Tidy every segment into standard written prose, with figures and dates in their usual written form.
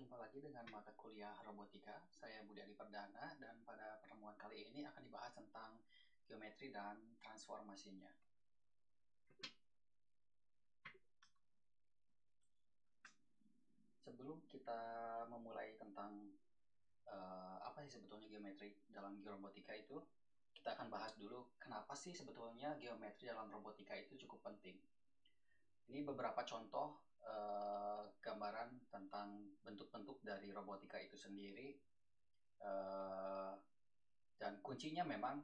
Jumpa lagi dengan mata kuliah robotika. Saya Budi Adi Perdana dan pada pertemuan kali ini akan dibahas tentang geometri dan transformasinya. Sebelum kita memulai tentang apa sih sebetulnya geometri dalam georobotika itu, kita akan bahas dulu kenapa sih sebetulnya geometri dalam robotika itu cukup penting. Ini beberapa contoh gambaran tentang bentuk-bentuk dari robotika itu sendiri. Dan kuncinya memang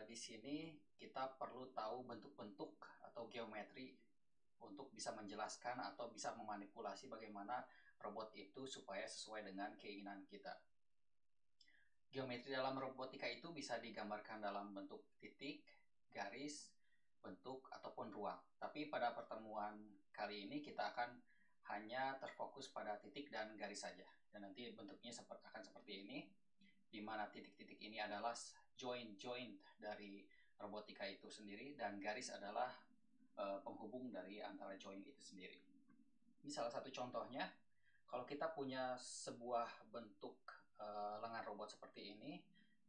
di sini kita perlu tahu bentuk-bentuk atau geometri untuk bisa menjelaskan atau bisa memanipulasi bagaimana robot itu supaya sesuai dengan keinginan kita. Geometri dalam robotika itu bisa digambarkan dalam bentuk titik, garis, bentuk, ataupun ruang. Tapi pada pertemuan kali ini kita akan hanya terfokus pada titik dan garis saja. Dan nanti bentuknya akan seperti ini, di mana titik-titik ini adalah joint-joint dari robotika itu sendiri, dan garis adalah penghubung dari antara joint itu sendiri. Ini salah satu contohnya. Kalau kita punya sebuah bentuk lengan robot seperti ini,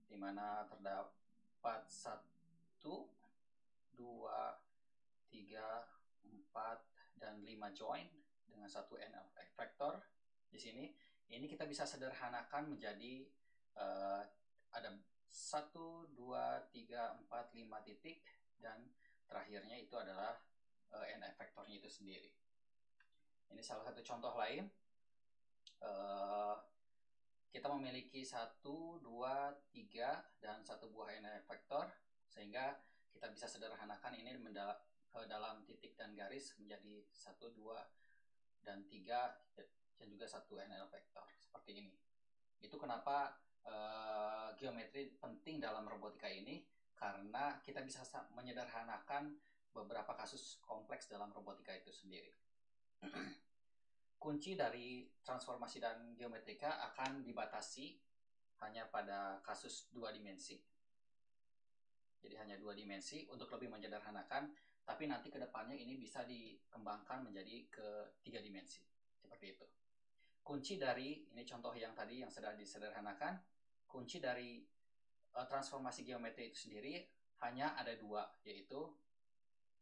di mana terdapat 1, 2, 3, 4, dan 5 joint dengan satu NF vector di sini. Ini kita bisa sederhanakan menjadi ada 1, 2, 3, 4, 5 titik, dan terakhirnya itu adalah NF vektornya itu sendiri. Ini salah satu contoh lain. Kita memiliki 1, 2, 3, dan satu buah NF vektor, sehingga kita bisa sederhanakan ini dalam titik dan garis menjadi 1, 2, dan 3, dan juga satu NF vektor seperti ini. Itu kenapa geometri penting dalam robotika ini, karena kita bisa menyederhanakan beberapa kasus kompleks dalam robotika itu sendiri. Kunci dari transformasi dan geometrika akan dibatasi hanya pada kasus 2 dimensi. Jadi hanya 2 dimensi untuk lebih menyederhanakan, tapi nanti ke depannya ini bisa dikembangkan menjadi ke 3 dimensi. Seperti itu. Kunci dari, ini contoh yang tadi yang sudah disederhanakan, kunci dari transformasi geometri itu sendiri hanya ada 2, yaitu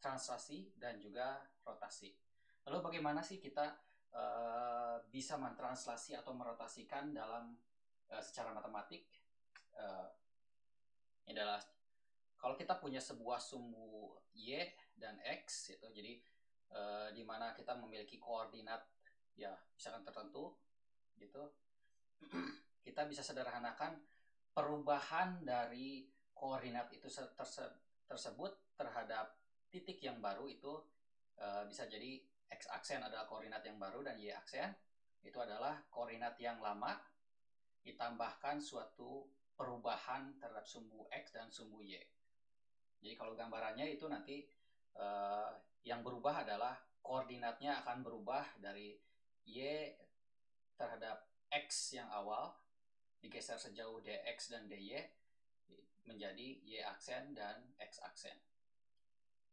translasi dan juga rotasi. Lalu bagaimana sih kita bisa mentranslasi atau merotasikan dalam secara matematik? Ini adalah kalau kita punya sebuah sumbu y dan x, itu jadi di mana kita memiliki koordinat ya misalkan tertentu gitu, kita bisa sederhanakan perubahan dari koordinat itu tersebut terhadap titik yang baru itu bisa jadi x-aksen adalah koordinat yang baru dan y-aksen itu adalah koordinat yang lama ditambahkan suatu perubahan terhadap sumbu x dan sumbu y. Jadi kalau gambarannya itu nanti yang berubah adalah koordinatnya akan berubah dari y terhadap x yang awal digeser sejauh dx dan dy menjadi y-aksen dan x-aksen.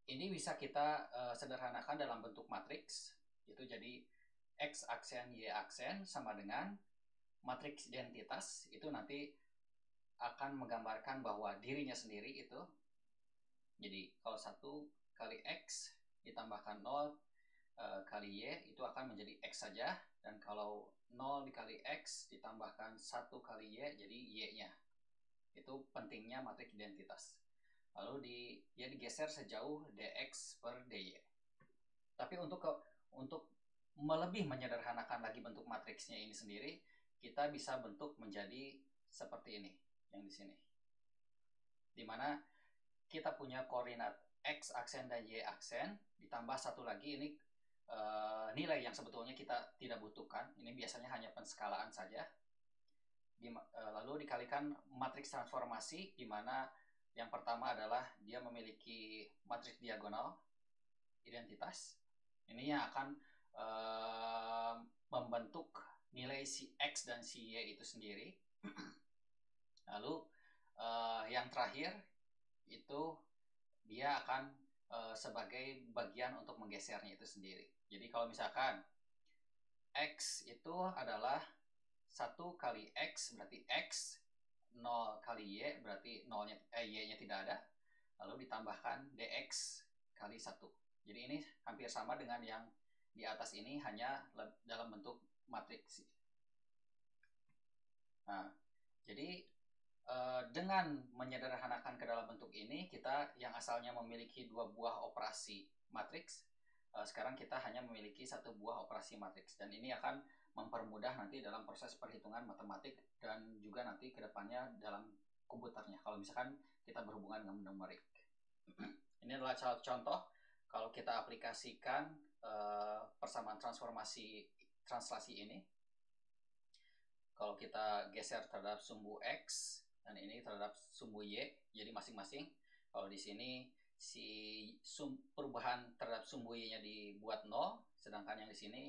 Ini bisa kita sederhanakan dalam bentuk matriks, itu jadi x-aksen y-aksen sama dengan matriks identitas, itu nanti akan menggambarkan bahwa dirinya sendiri itu, jadi kalau 1 kali x ditambahkan 0 kali y itu akan menjadi x saja, dan kalau 0 dikali x ditambahkan 1 kali y jadi y-nya. Itu pentingnya matriks identitas. Lalu dia digeser sejauh dx per dy. Tapi untuk lebih menyederhanakan lagi bentuk matriksnya ini sendiri, kita bisa bentuk menjadi seperti ini, yang di sini. Dimana kita punya koordinat x-aksen dan y-aksen, ditambah satu lagi ini nilai yang sebetulnya kita tidak butuhkan. Ini biasanya hanya penskalaan saja. Lalu dikalikan matriks transformasi, di mana yang pertama adalah dia memiliki matriks diagonal identitas. Ini yang akan membentuk nilai si x dan si y itu sendiri. Lalu yang terakhir itu dia akan sebagai bagian untuk menggesernya itu sendiri. Jadi kalau misalkan X itu adalah 1 kali X berarti X, 0 kali Y berarti Y-nya tidak ada, lalu ditambahkan DX kali 1. Jadi ini hampir sama dengan yang di atas ini, hanya dalam bentuk matriks. Nah, jadi dengan menyederhanakan ke dalam bentuk ini, kita yang asalnya memiliki 2 buah operasi matriks, sekarang kita hanya memiliki 1 buah operasi matriks, dan ini akan mempermudah nanti dalam proses perhitungan matematik dan juga nanti kedepannya dalam komputernya kalau misalkan kita berhubungan dengan numerik. Ini adalah contoh kalau kita aplikasikan persamaan transformasi translasi ini. Kalau kita geser terhadap sumbu X dan ini terhadap sumbu Y, jadi masing-masing. Kalau di sini si perubahan terhadap sumbu Y-nya dibuat 0, sedangkan yang di sini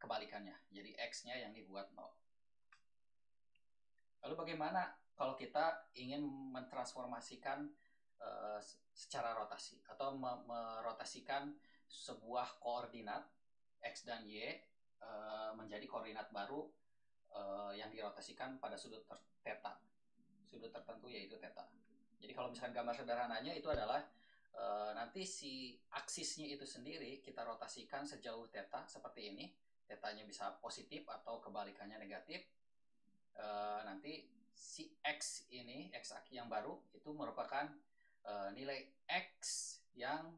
kebalikannya. Jadi X-nya yang dibuat 0. Lalu bagaimana kalau kita ingin mentransformasikan secara rotasi atau merotasikan sebuah koordinat X dan Y menjadi koordinat baru yang dirotasikan pada sudut theta, sudut tertentu yaitu theta. Jadi kalau misalkan gambar sederhananya itu adalah nanti si aksisnya itu sendiri kita rotasikan sejauh theta seperti ini. Tetanya bisa positif atau kebalikannya negatif. Nanti si X ini, X yang baru itu merupakan nilai X yang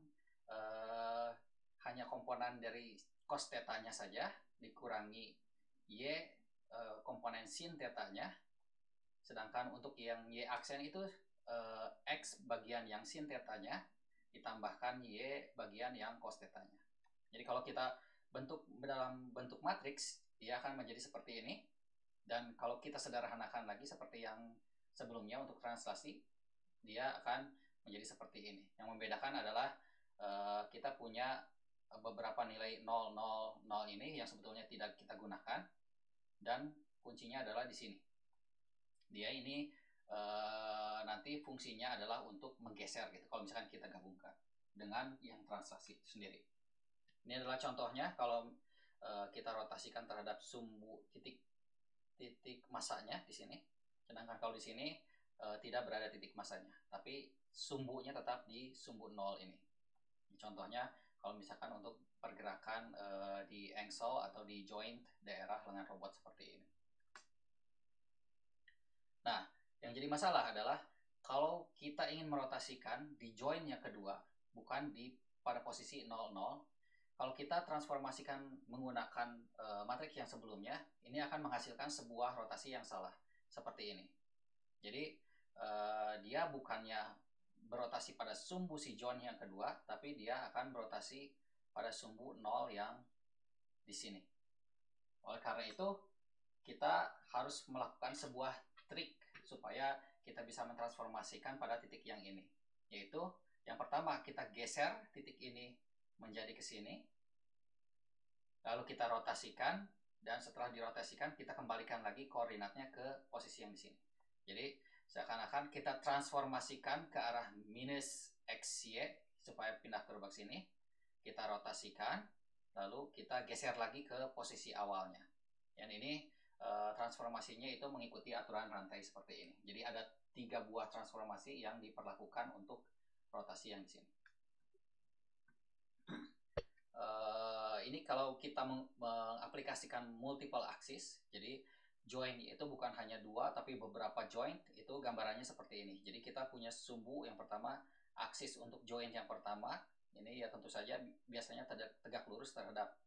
hanya komponen dari cos tetanya saja dikurangi Y komponen sin tetanya, sedangkan untuk yang Y aksen itu X bagian yang sin tetanya ditambahkan Y bagian yang cos tetanya. Jadi kalau kita bentuk dalam bentuk matriks, dia akan menjadi seperti ini. Dan kalau kita sederhanakan lagi seperti yang sebelumnya untuk translasi, dia akan menjadi seperti ini. Yang membedakan adalah kita punya beberapa nilai 0, 0, 0 ini yang sebetulnya tidak kita gunakan, dan kuncinya adalah di sini. Dia ini nanti fungsinya adalah untuk menggeser gitu, kalau misalkan kita gabungkan dengan yang translasi itu sendiri. Ini adalah contohnya kalau kita rotasikan terhadap sumbu titik masanya di sini. Sedangkan kalau di sini tidak berada titik masanya, tapi sumbunya tetap di sumbu 0 ini. Contohnya kalau misalkan untuk pergerakan di angsel atau di joint daerah lengan robot seperti ini. Nah, yang jadi masalah adalah kalau kita ingin merotasikan di joint yang kedua, bukan di pada posisi 00, kalau kita transformasikan menggunakan matriks yang sebelumnya, ini akan menghasilkan sebuah rotasi yang salah, seperti ini. Jadi, dia bukannya berotasi pada sumbu si joint yang kedua, tapi dia akan berotasi pada sumbu 0 yang di sini. Oleh karena itu, kita harus melakukan sebuah trik supaya kita bisa mentransformasikan pada titik yang ini. Yaitu, yang pertama kita geser titik ini menjadi ke sini, lalu kita rotasikan, dan setelah dirotasikan kita kembalikan lagi koordinatnya ke posisi yang di sini. Jadi seakan-akan kita transformasikan ke arah minus XY supaya pindah ke lubang sini, kita rotasikan, lalu kita geser lagi ke posisi awalnya. Yang ini transformasinya itu mengikuti aturan rantai seperti ini. Jadi ada 3 buah transformasi yang diperlakukan untuk rotasi yang di sini. Ini kalau kita mengaplikasikan multiple axis, jadi joint itu bukan hanya 2 tapi beberapa joint, itu gambarannya seperti ini. Jadi kita punya sumbu yang pertama, aksis untuk joint yang pertama, ini ya tentu saja biasanya tegak lurus terhadap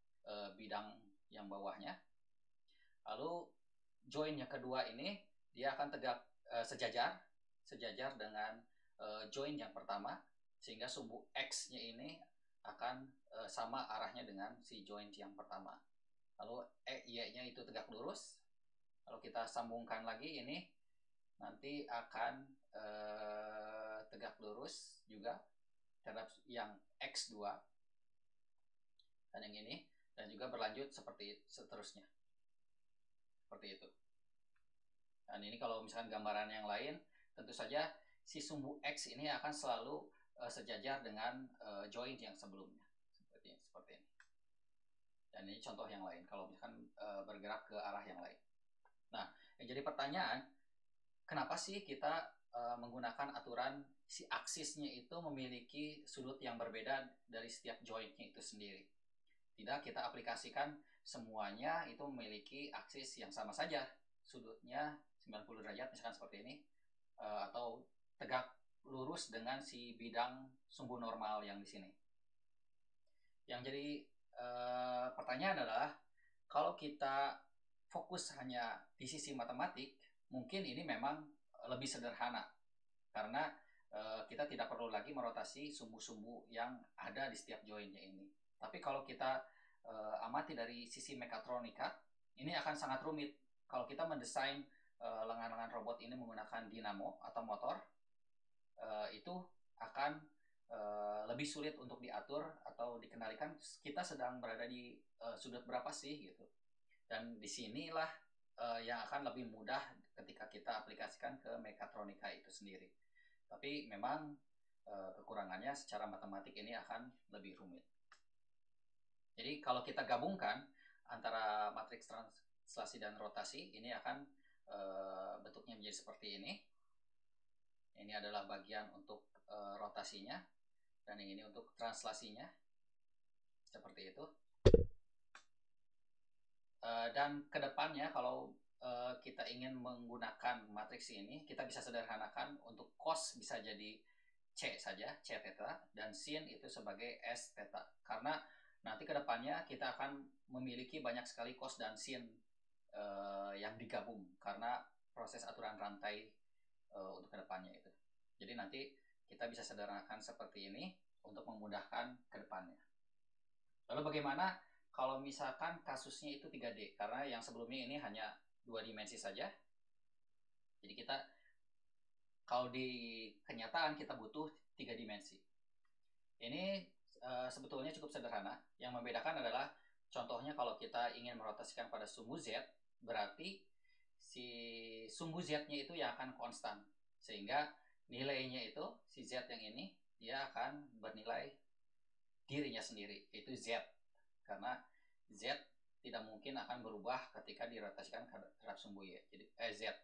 bidang yang bawahnya. Lalu joint yang kedua ini dia akan tegak sejajar dengan joint yang pertama, sehingga sumbu X-nya ini akan sama arahnya dengan si joint yang pertama. Lalu Y-nya itu tegak lurus. Lalu kita sambungkan lagi ini, nanti akan tegak lurus juga terhadap yang X2 dan yang ini, dan juga berlanjut seperti seterusnya. Seperti itu. Dan ini kalau misalkan gambaran yang lain, tentu saja si sumbu X ini akan selalu sejajar dengan joint yang sebelumnya. Seperti ini. Dan Dan ini contoh yang lain kalau misalkan bergerak ke arah yang lain. Nah, yang jadi pertanyaan, kenapa sih kita menggunakan aturan si aksisnya itu memiliki sudut yang berbeda dari setiap jointnya itu sendiri? Tidak kita aplikasikan semuanya itu memiliki aksis yang sama saja, sudutnya 90 derajat misalkan seperti ini, atau tegak lurus dengan si bidang sumbu normal yang di sini. Yang jadi pertanyaan adalah, kalau kita fokus hanya di sisi matematik, mungkin ini memang lebih sederhana karena kita tidak perlu lagi merotasi sumbu-sumbu yang ada di setiap jointnya ini. Tapi kalau kita amati dari sisi mekatronika, ini akan sangat rumit. Kalau kita mendesain lengan-lengan robot ini menggunakan dinamo atau motor, itu akan lebih sulit untuk diatur atau dikendalikan. Kita sedang berada di sudut berapa sih gitu. Dan disinilah yang akan lebih mudah ketika kita aplikasikan ke mekatronika itu sendiri. Tapi memang kekurangannya secara matematik ini akan lebih rumit. Jadi kalau kita gabungkan antara matriks translasi dan rotasi, ini akan bentuknya menjadi seperti ini. Ini adalah bagian untuk rotasinya, dan yang ini untuk translasinya, seperti itu. Dan kedepannya kalau kita ingin menggunakan matriks ini, kita bisa sederhanakan untuk cos bisa jadi C saja, C theta, dan sin itu sebagai S theta. Karena nanti kedepannya kita akan memiliki banyak sekali cos dan sin yang digabung karena proses aturan rantai untuk kedepannya itu. Jadi nanti kita bisa sederhanakan seperti ini untuk memudahkan kedepannya. Lalu bagaimana kalau misalkan kasusnya itu 3D? Karena yang sebelumnya ini hanya 2 dimensi saja. Jadi kita, kalau di kenyataan kita butuh 3 dimensi. Ini sebetulnya cukup sederhana. Yang membedakan adalah, contohnya kalau kita ingin merotasikan pada sumbu Z, berarti si sumbu Z-nya itu yang akan konstan. Sehingga nilainya itu, si Z yang ini, dia akan bernilai dirinya sendiri, yaitu Z. Karena Z tidak mungkin akan berubah ketika dirotasikan terhadap sumbu Y. Jadi Z.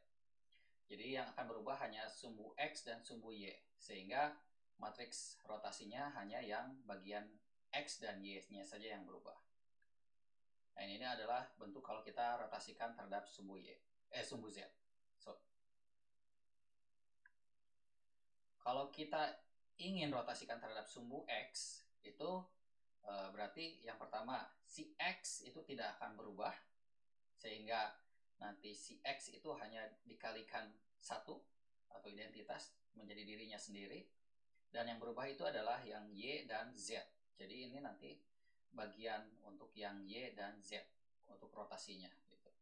Jadi yang akan berubah hanya sumbu X dan sumbu Y. Sehingga matriks rotasinya hanya yang bagian X dan Y-nya saja yang berubah. Nah, ini adalah bentuk kalau kita rotasikan terhadap sumbu Y, sumbu Z. So, kalau kita ingin rotasikan terhadap sumbu X, itu berarti yang pertama, si X itu tidak akan berubah, sehingga nanti si X itu hanya dikalikan 1 atau identitas menjadi dirinya sendiri, dan yang berubah itu adalah yang Y dan Z. Jadi ini nanti bagian untuk yang Y dan Z untuk rotasinya gitu.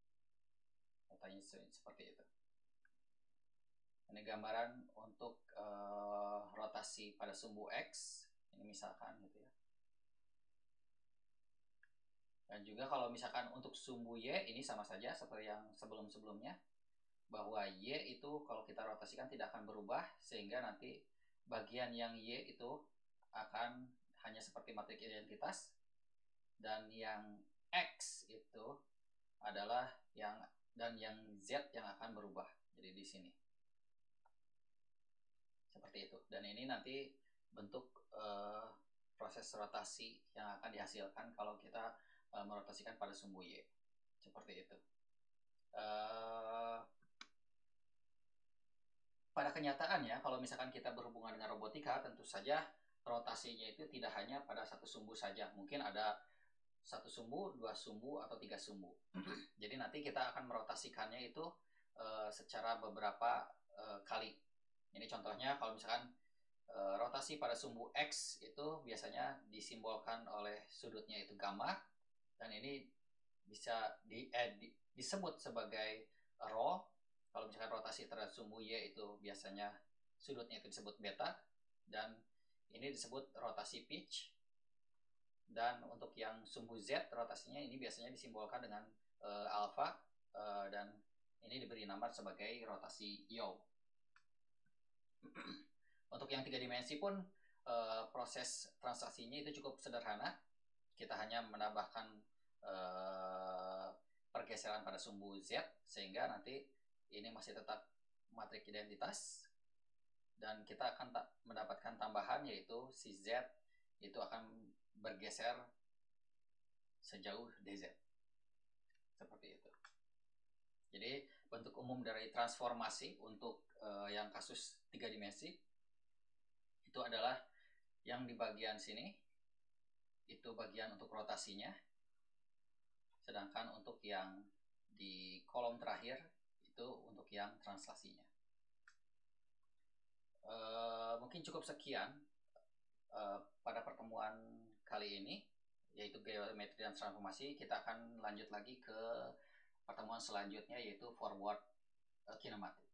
Katanya seperti itu. Ini gambaran untuk rotasi pada sumbu X. Ini misalkan gitu ya. Dan juga kalau misalkan untuk sumbu Y, ini sama saja seperti yang sebelum-sebelumnya, bahwa Y itu kalau kita rotasikan tidak akan berubah, sehingga nanti bagian yang Y itu akan hanya seperti matriks identitas, dan yang X itu adalah yang Z yang akan berubah. Jadi di sini seperti itu. Dan ini nanti bentuk proses rotasi yang akan dihasilkan kalau kita merotasikan pada sumbu Y. Seperti itu. Pada kenyataannya, kalau misalkan kita berhubungan dengan robotika, tentu saja rotasinya itu tidak hanya pada satu sumbu saja. Mungkin ada satu sumbu, 2 sumbu, atau 3 sumbu. Jadi nanti kita akan merotasikannya itu secara beberapa kali. Ini contohnya kalau misalkan rotasi pada sumbu X itu biasanya disimbolkan oleh sudutnya itu gamma, dan ini bisa disebut sebagai rho. Kalau misalkan rotasi terhadap sumbu Y itu biasanya sudutnya itu disebut beta, dan ini disebut rotasi pitch. Dan untuk yang sumbu Z, rotasinya ini biasanya disimbolkan dengan alpha, dan ini diberi nama sebagai rotasi yaw. Untuk yang 3 dimensi pun proses transaksinya itu cukup sederhana. Kita hanya menambahkan pergeseran pada sumbu Z, sehingga nanti ini masih tetap matrik identitas, dan kita akan mendapatkan tambahan, yaitu si Z itu akan bergeser sejauh dz, seperti itu. Jadi bentuk umum dari transformasi untuk yang kasus 3 dimensi itu adalah yang di bagian sini itu bagian untuk rotasinya, sedangkan untuk yang di kolom terakhir itu untuk yang translasinya. Mungkin cukup sekian pada pertemuan kali ini, yaitu geometri dan transformasi. Kita akan lanjut lagi ke pertemuan selanjutnya, yaitu forward kinematik.